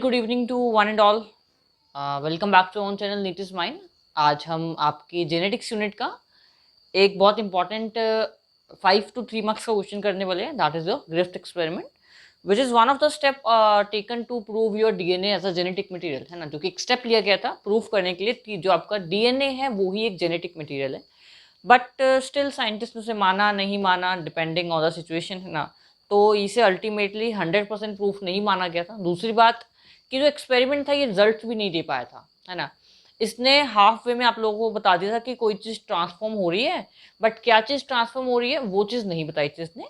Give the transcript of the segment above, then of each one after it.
Good evening to one and all. Welcome back to on channel NEET is mine. आज हम आपकी genetics unit का एक बहुत इंपॉर्टेंट 5 to 3 मार्क्स का क्वेश्चन करने वाले हैं। That is your Griffith experiment which is one of the step taken to prove your DNA as a genetic material, है ना। जो कि एक स्टेप लिया गया था प्रूव करने के लिए कि जो आपका डीएनए है वो ही एक जेनेटिक मटेरियल है। बट स्टिल साइंटिस्ट उसे माना नहीं माना डिपेंडिंग ऑन द सिचुएशन, है ना। तो इसे अल्टीमेटली 100% प्रूफ नहीं माना गया था। दूसरी बात कि जो एक्सपेरिमेंट था ये रिजल्ट भी नहीं दे पाया था, है ना। इसने हाफ वे में आप लोगों को बता दिया था कि कोई चीज़ ट्रांसफॉर्म हो रही है, बट क्या चीज़ ट्रांसफॉर्म हो रही है वो चीज़ नहीं बताई थी इसने।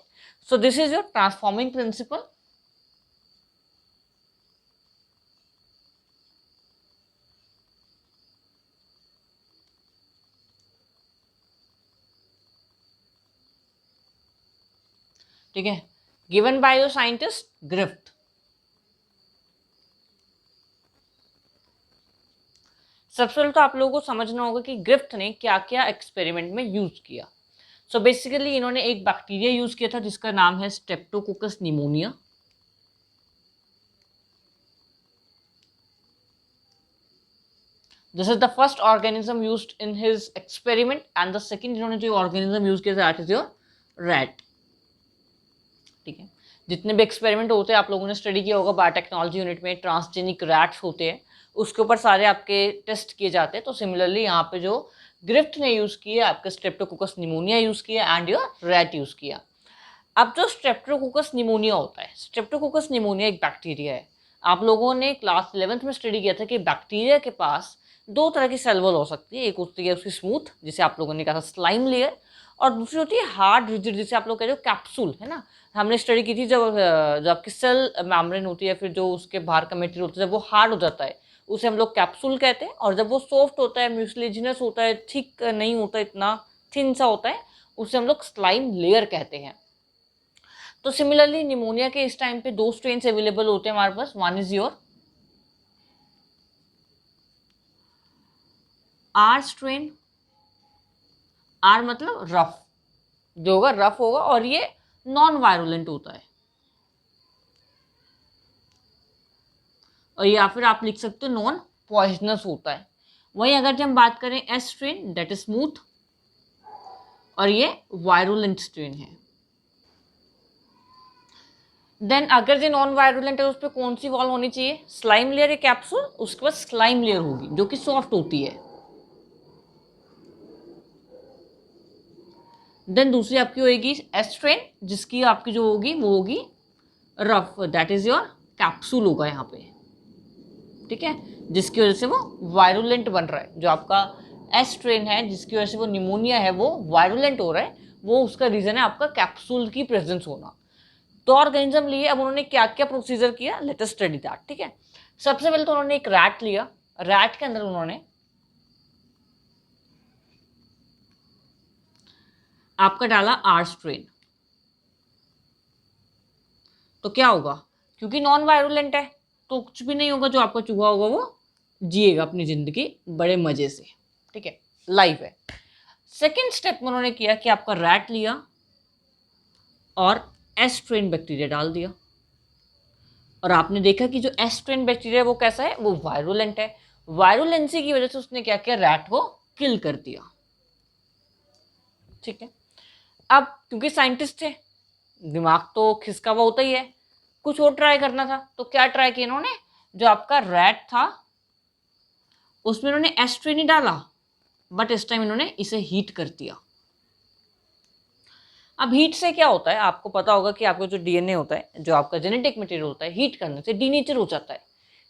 So this is your transforming principle. ठीक है, गिवन बाय योर साइंटिस्ट ग्रिफ्ट। सबसे पहले तो आप लोगों को समझना होगा कि ग्रिफ्ट ने क्या क्या एक्सपेरिमेंट में यूज किया। सो बेसिकली इन्होंने एक बैक्टीरिया यूज किया था जिसका नाम है Streptococcus pneumonia. This is the first organism used in his experiment and the second इन्होंने जो ऑर्गेनिज्म यूज किया दैट इज योर रैट। ठीक है, जितने भी एक्सपेरिमेंट होते हैं आप लोगों ने स्टडी किया होगा बायोटेक्नोलॉजी यूनिट में, ट्रांसजेनिक रैट्स होते हैं उसके ऊपर सारे आपके टेस्ट किए जाते हैं। तो सिमिलरली यहाँ पे जो ग्रिफ्ट ने यूज़ किया आपका स्ट्रेप्टोकोकस निमोनिया यूज़ किया एंड योर रैट यूज़ किया। अब जो स्ट्रेप्टोकोकस निमोनिया होता है, स्ट्रेप्टोकोकस निमोनिया एक बैक्टीरिया है। आप लोगों ने क्लास 11th में स्टडी किया था कि बैक्टीरिया के पास दो तरह की सेल वॉल हो सकती है। एक होती है उसकी स्मूथ जिसे आप लोगों ने कहा था स्लाइम लेयर, और दूसरी होती है हार्ड रिजिड जिसे आप लोग कहते हो कैप्सूल, है ना। हमने स्टडी की थी जब आपकी सेल मेम्ब्रेन होती है फिर जो उसके बाहर का मटेरियल होता है जब वो हार्ड हो जाता है उसे हम लोग कैप्सूल कहते हैं, और जब वो सॉफ्ट होता है म्यूसिलेजिनस होता है थिक नहीं होता इतना थिन सा होता है उसे हम लोग स्लाइम लेयर कहते हैं। तो सिमिलरली निमोनिया के इस टाइम पे दो स्ट्रेन अवेलेबल होते हैं हमारे पास। One is your R strain. R मतलब रफ, जो होगा रफ होगा और ये नॉन वायरुलेंट होता है। और या फिर आप लिख सकते हो नॉन पॉइजनस होता है। वहीं अगर जब हम बात करें S strain that is smooth, और ये वायरुलेंट स्ट्रेन है। देन अगर जो नॉन वायरुलेंट है उस पर कौन सी वॉल होनी चाहिए, स्लाइम लेयर या कैप्सूल। उसके बाद स्लाइम लेयर होगी जो कि सॉफ्ट होती है। देन दूसरी आपकी होगी एस स्ट्रेन जिसकी आपकी जो होगी वो होगी rough, that is your capsule होगा यहाँ पे। ठीक है, जिसकी वजह से वो वायरुलेंट बन रहा है। जो आपका एस स्ट्रेन है जिसकी वजह से वो निमोनिया है वो वायरुलेंट हो रहा है, वो उसका रीजन है आपका कैप्सूल की प्रेजेंस होना। तो ऑर्गेनिज्म लिए अब उन्होंने क्या क्या प्रोसीजर किया, लेट अस स्टडी दैट। ठीक है, सबसे पहले तो उन्होंने एक रैट लिया। रैट के अंदर उन्होंने आपका डाला आर स्ट्रेन। तो क्या होगा, क्योंकि नॉन वायरुलेंट है तो कुछ भी नहीं होगा, जो आपका चूहा होगा वो जिएगा अपनी जिंदगी बड़े मजे से। ठीक है, लाइव है। सेकेंड स्टेप में उन्होंने किया कि आपका रैट लिया और एस्ट्रेन बैक्टीरिया डाल दिया, और आपने देखा कि जो एस्ट्रेन बैक्टीरिया वो कैसा है, वो वायरुलेंट है। वायरुलेंसी की वजह से उसने क्या किया, रैट को किल कर दिया। ठीक है, अब क्योंकि साइंटिस्ट थे दिमाग तो खिसका हुआ होता ही है, कुछ और ट्राई करना था। तो क्या ट्राई किया इन्होंने, जो आपका रैट था उसमें इन्होंने एस्ट्रेन ही डाला, बट इस टाइम इन्होंने इसे हीट कर दिया। अब हीट से क्या होता है, आपको पता होगा कि आपका जो डीएनए होता है, जो आपका जेनेटिक मटेरियल होता है, हीट करने से डीनेचर हो जाता है।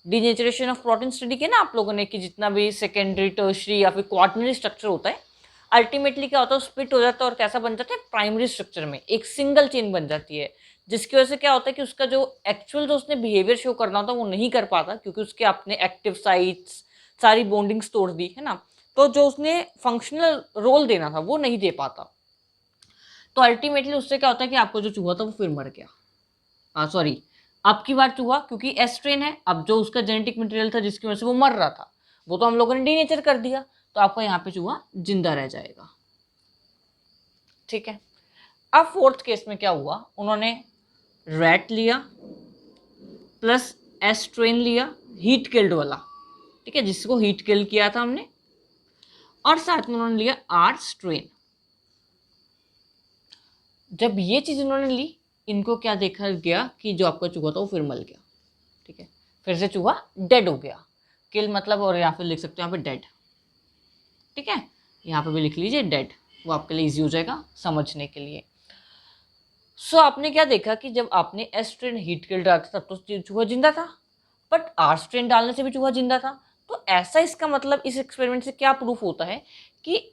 डीनेचरेशन ऑफ प्रोटीन स्टडी किया ना आप लोगों ने, कि जितना भी सेकेंडरी टर्शरी या फिर क्वार्टनरी स्ट्रक्चर होता है अल्टीमेटली क्या होता है, स्प्लिट हो जाता है और कैसा बन जाता है, प्राइमरी स्ट्रक्चर में एक सिंगल चेन बन जाती है। जिसकी वजह से क्या होता है कि उसका जो एक्चुअल जो उसने बिहेवियर शो करना होता है वो नहीं कर पाता, क्योंकि उसके अपने एक्टिव साइट्स सारी बॉन्डिंग्स तोड़ दी, है ना। तो जो उसने फंक्शनल रोल देना था वो नहीं दे पाता। तो अल्टीमेटली उससे क्या होता है कि आपको जो चूहा था वो फिर मर गया। सॉरी, अब की बार चूहा क्योंकि एस्ट्रेन है, अब जो उसका जेनेटिक मटेरियल था जिसकी वजह से वो मर रहा था वो तो हम लोगों ने डीनेचर कर दिया, तो आपका यहाँ पे चूहा जिंदा रह जाएगा। ठीक है, अब फोर्थ केस में क्या हुआ, उन्होंने रैट लिया प्लस एस स्ट्रेन लिया हीट किल्ड वाला, ठीक है, जिसको हीट किल किया था हमने, और साथ में उन्होंने लिया आर स्ट्रेन। जब ये चीज उन्होंने ली, इनको क्या देखा गया कि जो आपका चूहा था वो फिर मर गया, ठीक है, फिर से चूहा डेड हो गया। किल मतलब, और यहाँ पे लिख सकते हो यहाँ पे डेड, ठीक है, यहाँ पे भी लिख लीजिए डेड, वो आपके लिए इजी हो जाएगा समझने के लिए। सो आपने क्या देखा कि जब आपने एस स्ट्रेन हीट किल डाला था तब तो चूहा जिंदा था, बट आर स्ट्रेन डालने से भी चूहा जिंदा था। तो ऐसा इसका मतलब इस एक्सपेरिमेंट से क्या प्रूफ होता है कि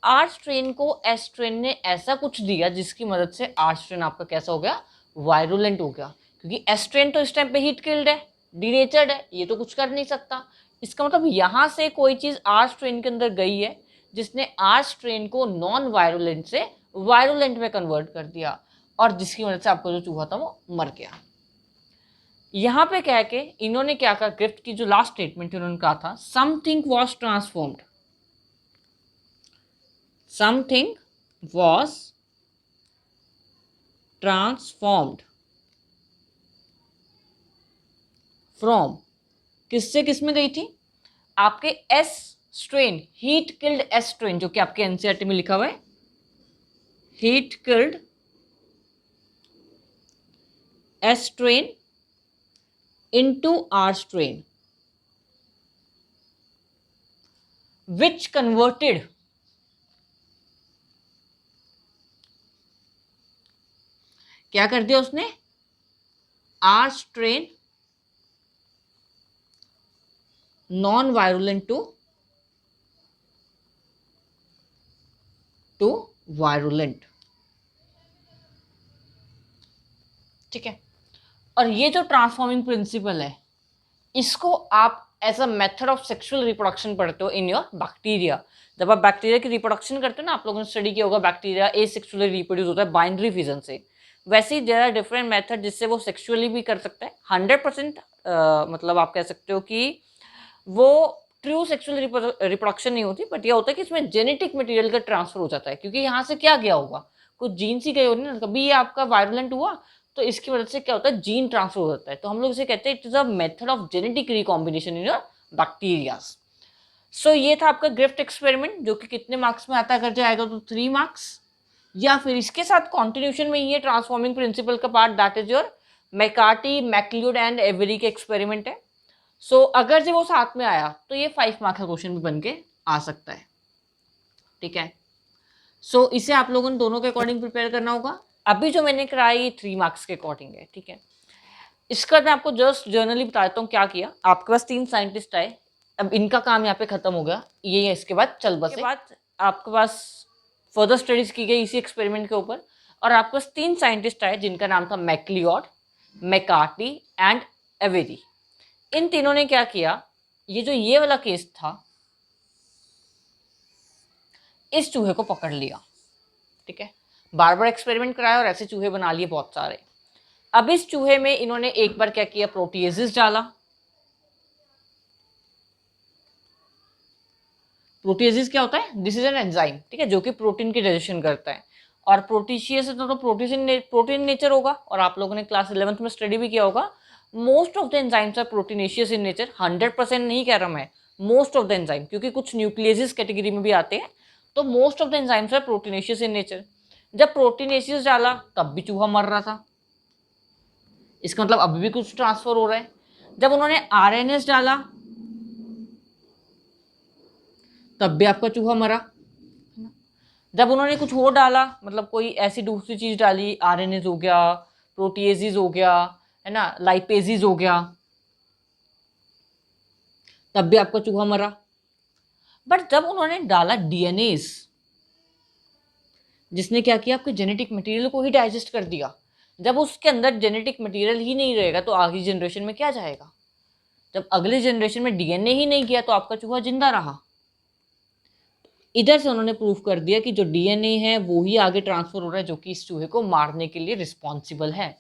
आर स्ट्रेन को एस स्ट्रेन ने ऐसा कुछ दिया जिसकी मदद से आर स्ट्रेन आपका कैसा हो गया, वायरुलेंट हो गया, क्योंकि एस स्ट्रेन तो इस टाइम पे हीट किल्ड है, डीनेचर्ड है, ये तो कुछ कर नहीं सकता। इसका मतलब यहाँ से कोई चीज़ आर स्ट्रेन के अंदर गई है जिसने आर स्ट्रेन को नॉन वायरुलेंट से वायरुलेंट में कन्वर्ट कर दिया, और जिसकी वजह से आपका जो चूहा था वो मर गया। यहाँ पे कह के इन्होंने क्या कहा, ग्रिफ्ट की जो लास्ट स्टेटमेंट थी उन्होंने कहा था something was transformed, something was transformed from, किससे किस में गई थी, आपके S strain heat killed S strain, जो कि आपके एनसीईआरटी में लिखा हुआ है heat killed S strain into R strain, which converted क्या कर दिया उसने, R strain non virulent to virulent, ठीक है। और ये जो ट्रांसफॉर्मिंग प्रिंसिपल है, इसको आप as a method of sexual reproduction पढ़ते हो इन योर बैक्टीरिया। जब आप बैक्टीरिया की रिप्रोडक्शन करते हो ना, आप लोगों ने स्टडी किया होगा बैक्टीरिया एसेक्सुअली रिप्रोड्यूस होता है बाइनरी फिजन से, वैसे ही देयर आर डिफरेंट मेथड जिससे वो सेक्सुअली भी कर सकता है। 100% मतलब आप कह सकते हो कि वो ट्रू सेक्सुअल रिप्रोडक्शन नहीं होती, बट यह होता है कि इसमें जेनेटिक मटेरियल का ट्रांसफर हो जाता है, क्योंकि यहाँ से क्या गया होगा, कुछ जीन ही गए होंगे ना, कभी ये आपका वायरुलेंट हुआ तो इसकी वजह से क्या होता है, जीन ट्रांसफर हो जाता है। तो हम लोग इसे कहते हैं it is a method of genetic recombination in your bacterias. So ये था आपका ग्रिफ्ट एक्सपेरिमेंट, जो कि कितने मार्क्स में आता है, अगर जाएगा तो 3 मार्क्स, या फिर इसके साथ कॉन्टिन्यूशन में ये ट्रांसफॉर्मिंग प्रिंसिपल का part that is your McCarty, MacLeod and Avery के एक्सपेरिमेंट है। सो अगर जो वो साथ में आया तो ये 5 मार्क्स का क्वेश्चन भी बन के आ सकता है, ठीक है। सो इसे आप लोगों ने दोनों के अकॉर्डिंग प्रिपेयर करना होगा। अभी जो मैंने कराया ये 3 मार्क्स के अकॉर्डिंग है, ठीक है। इसका मैं आपको जस्ट जर्नली बताता हूँ क्या किया। आपके पास 3 साइंटिस्ट आए, अब इनका काम यहाँ पे खत्म हो गया, ये है इसके बाद चल बसे। बाद आपके पास फर्दर स्टडीज की गई इसी एक्सपेरिमेंट के ऊपर, और आपके पास 3 साइंटिस्ट आए जिनका नाम था मैक्लियोड, मैकार्टी एंड एवेरी। इन तीनों ने क्या किया, ये वाला केस था, इस चूहे को पकड़ लिया, ठीक है, बार बार एक्सपेरिमेंट कराया और ऐसे चूहे बना लिए बहुत सारे। अब इस चूहे में इन्होंने एक बार क्या किया, प्रोटीएजेस डाला। प्रोटीएजेस क्या होता है, दिस इज एन एंजाइम, ठीक है, जो कि प्रोटीन की डाइजेशन करता है। और प्रोटीशियस तो प्रोटीन नेचर होगा, और आप लोगों ने क्लास 11th में स्टडी भी किया होगा, most of the enzymes are proteinaceous in nature. 100% नहीं कह रहा मैं, मोस्ट ऑफ द एंजाइम, क्योंकि कुछ न्यूक्लियस कैटेगरी में भी आते हैं, तो most of the enzymes are proteinaceous in nature. जब प्रोटीनेशियस डाला तब भी चूहा मर रहा था, इसका मतलब अभी भी कुछ ट्रांसफर हो रहा है। जब उन्होंने आरएनएस डाला तब भी आपका चूहा मरा। जब उन्होंने कुछ और डाला, मतलब कोई ऐसी दूसरी चीज डाली, आरएनएस हो गया, प्रोटीएजिस हो गया, है ना, लाइपेजिस हो गया, तब भी आपका चूहा मरा। बट जब उन्होंने डाला डीएनएस, जिसने क्या किया, आपके जेनेटिक मटेरियल को ही डाइजेस्ट कर दिया। जब उसके अंदर जेनेटिक मटेरियल ही नहीं रहेगा तो अगली जनरेशन में क्या जाएगा। जब अगली जनरेशन में डीएनए ही नहीं गया तो आपका चूहा जिंदा रहा। इधर से उन्होंने प्रूफ कर दिया कि जो डीएनए है वो ही आगे ट्रांसफर हो रहा है, जो कि इस चूहे को मारने के लिए रिस्पॉन्सिबल है।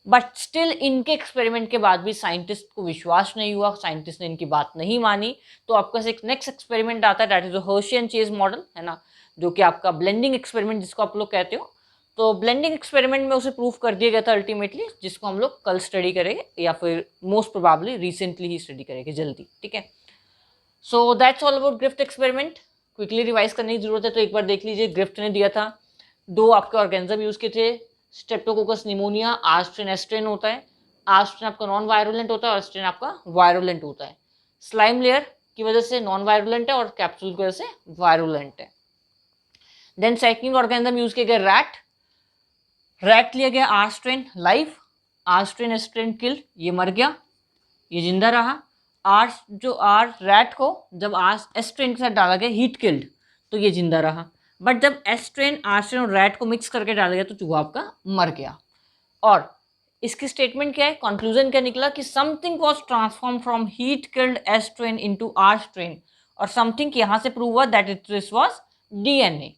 बट स्टिल इनके एक्सपेरिमेंट के बाद भी साइंटिस्ट को विश्वास नहीं हुआ, साइंटिस्ट ने इनकी बात नहीं मानी। तो आपका एक नेक्स्ट एक्सपेरिमेंट आता है, that is Hershey and chase model, है ना, जो कि आपका ब्लेंडिंग एक्सपेरिमेंट जिसको आप लोग कहते हो। तो ब्लेंडिंग एक्सपेरिमेंट में उसे प्रूफ कर दिया गया था अल्टीमेटली, जिसको हम लोग कल स्टडी करेंगे या फिर मोस्ट प्रोबेबली रिसेंटली ही स्टडी करेंगे जल्दी, ठीक है। So that's all about Griffith experiment. Quickly revise करने की जरूरत है तो एक बार देख लीजिए। ग्रिफ्ट ने दिया था 2 आपके ऑर्गेनिज्म यूज किए थे, Streptococcus pneumonia, are strain S strain होता है। आर स्ट्रेन आपका नॉन वायरुलेंट होता है और स्ट्रेन आपका वायरुलेंट होता है। स्लाइम लेयर की वजह से नॉन वायरुलेंट है और कैप्सूल की वजह से वायरुलेंट है। देन सेकंड ऑर्गेनिज्म यूज किया गया रैट लिया गया R strain live, R strain S strain kill, ये मर गया, ये जिंदा रहा। आर रैट को जब आर एस स्ट्रेन के साथ डाला गया हीट किल्ड, तो ये जिंदा रहा। बट जब एस स्ट्रेन आर स्ट्रेन और रैट को मिक्स करके डाला गया तो चूहा आपका मर गया। और इसकी स्टेटमेंट क्या है, कंक्लूजन क्या निकला कि something was transform from heat killed S strain into R strain, और समथिंग यहां से प्रूव हुआ that it this was DNA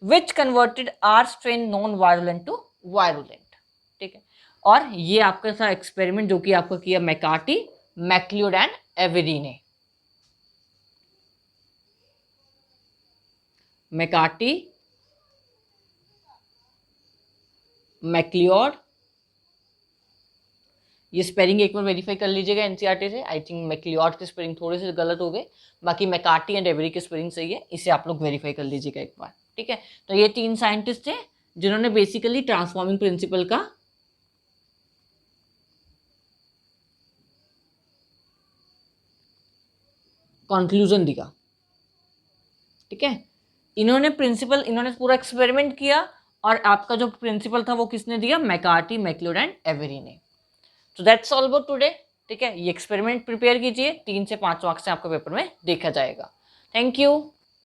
which converted R strain non virulent to virulent, ठीक है। और ये आपका था एक्सपेरिमेंट जो कि आपका किया मैकार्टी, मैक्लियोड एंड एवेरी ने। मैकार्टी, मैक्लियोड, ये स्पेलिंग एक बार वेरीफाई कर लीजिएगा एनसीईआरटी से। आई थिंक मैक्लियोड की स्पेलिंग थोड़े से गलत हो गए, बाकी मैकार्टी एंड एवेरी की स्पेलिंग सही है, इसे आप लोग वेरीफाई कर लीजिएगा एक बार, ठीक है। तो ये 3 साइंटिस्ट थे जिन्होंने बेसिकली ट्रांसफॉर्मिंग प्रिंसिपल का कंक्लूजन दिया, ठीक है। इन्होंने पूरा एक्सपेरिमेंट किया और आपका जो प्रिंसिपल था वो किसने दिया, मैकार्टी, मैक्लियोड एंड एवेरी ने। तो दैट्स ऑल अबाउट टुडे, ठीक है। ये एक्सपेरिमेंट प्रिपेयर कीजिए, 3 से 5 मार्क्स से आपके पेपर में देखा जाएगा। Thank you.